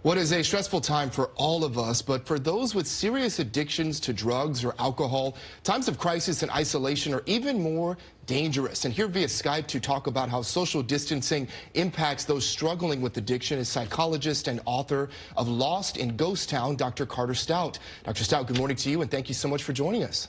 What is a stressful time for all of us, but for those with serious addictions to drugs or alcohol, times of crisis and isolation are even more dangerous. And here via Skype to talk about how social distancing impacts those struggling with addiction is psychologist and author of Lost in Ghost Town, Dr. Carter Stout. Dr. Stout, good morning to you, and thank you so much for joining us.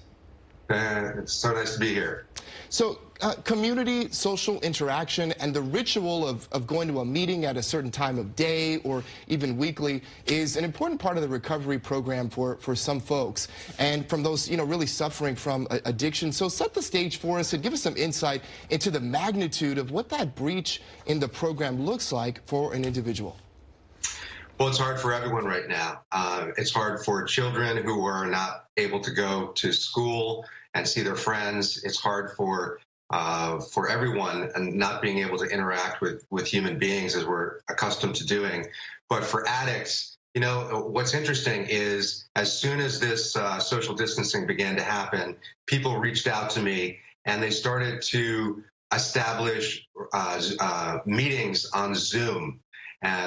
It's so nice to be here. So community, social interaction, and the ritual of going to a meeting at a certain time of day or even weekly is an important part of the recovery program for some folks and from those, really suffering from addiction. So set the stage for us and give us some insight into the magnitude of what that breach in the program looks like for an individual. Well, it's hard for everyone right now. It's hard for children who are not able to go to school and see their friends. It's hard for everyone and not being able to interact with human beings as we're accustomed to doing. But for addicts, what's interesting is as soon as this social distancing began to happen, people reached out to me and they started to establish meetings on Zoom.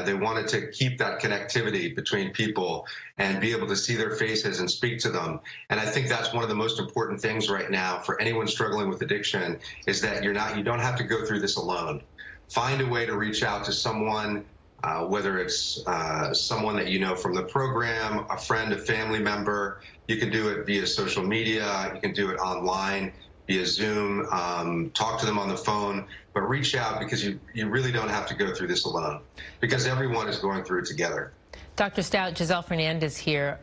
They wanted to keep that connectivity between people and be able to see their faces and speak to them. And I think that's one of the most important things right now for anyone struggling with addiction is that you don't have to go through this alone. Find a way to reach out to someone, whether it's someone that you know from the program, a friend, a family member. You can do it via social media. You can do it online via Zoom, talk to them on the phone, but reach out because you really don't have to go through this alone because everyone is going through it together. Dr. Stout, Giselle Fernandez here.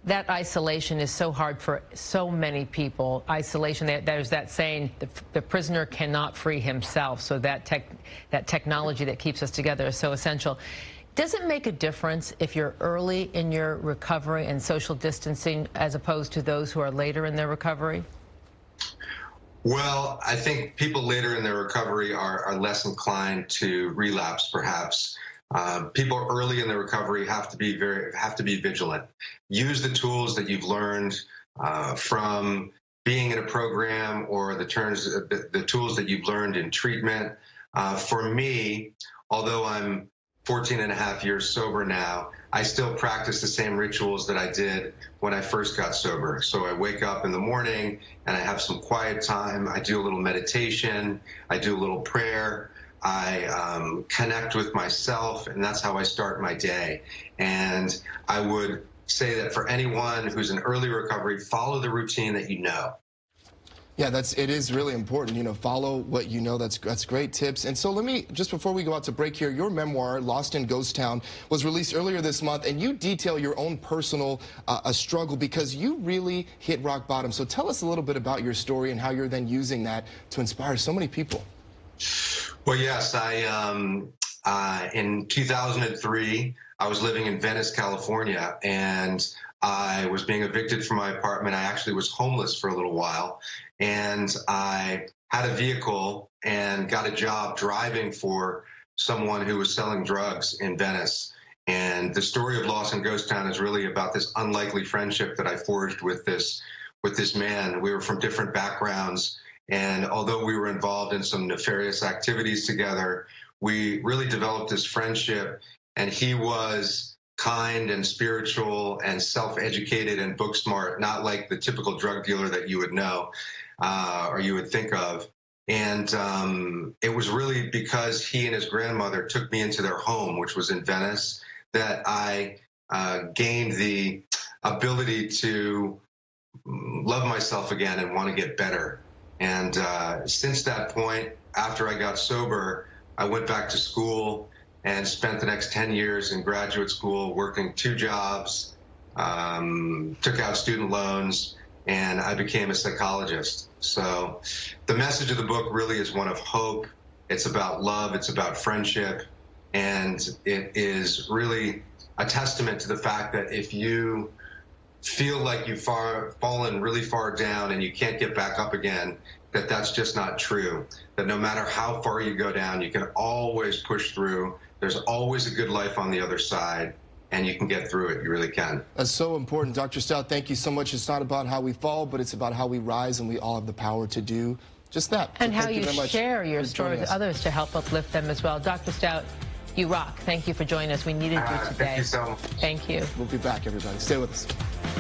That isolation is so hard for so many people. Isolation, there's that saying, the prisoner cannot free himself. So that technology that keeps us together is so essential. Does it make a difference if you're early in your recovery and social distancing as opposed to those who are later in their recovery? Well, I think people later in their recovery are less inclined to relapse, perhaps. People early in their recovery have to be vigilant. Use the tools that you've learned from being in a program or the tools that you've learned in treatment. For me, although I'm 14 and a half years sober now, I still practice the same rituals that I did when I first got sober. So I wake up in the morning and I have some quiet time. I do a little meditation. I do a little prayer. I connect with myself, and that's how I start my day. And I would say that for anyone who's in early recovery, follow the routine that you know. Yeah, it is really important, follow what you know. That's great tips. And so let me, just before we go out to break here, your memoir, Lost in Ghost Town, was released earlier this month, and you detail your own personal struggle because you really hit rock bottom. So tell us a little bit about your story and how you're then using that to inspire so many people. Well, yes, in 2003, I was living in Venice, California, and I was being evicted from my apartment. I actually was homeless for a little while, and I had a vehicle and got a job driving for someone who was selling drugs in Venice. And the story of Lost in Ghost Town is really about this unlikely friendship that I forged with this man. We were from different backgrounds, and although we were involved in some nefarious activities together, we really developed this friendship, and he was kind and spiritual and self-educated and book smart, not like the typical drug dealer that you would know or you would think of. And it was really because he and his grandmother took me into their home, which was in Venice, that I gained the ability to love myself again and want to get better. And since that point, after I got sober, I went back to school and spent the next 10 years in graduate school working 2 jobs, took out student loans, and I became a psychologist. So the message of the book really is one of hope. It's about love. It's about friendship. And it is really a testament to the fact that if you feel like you've fallen really far down and you can't get back up again, that's just not true. That no matter how far you go down, you can always push through. There's always a good life on the other side, and you can get through it. You really can. That's so important. Dr. Stout, thank you so much. It's not about how we fall, but it's about how we rise, and we all have the power to do just that. And so how you share your story with others to help uplift them as well. Dr. Stout, You rock. Thank you for joining us. We needed you today. Thank you so much. Thank you. We'll be back, everybody. Stay with us.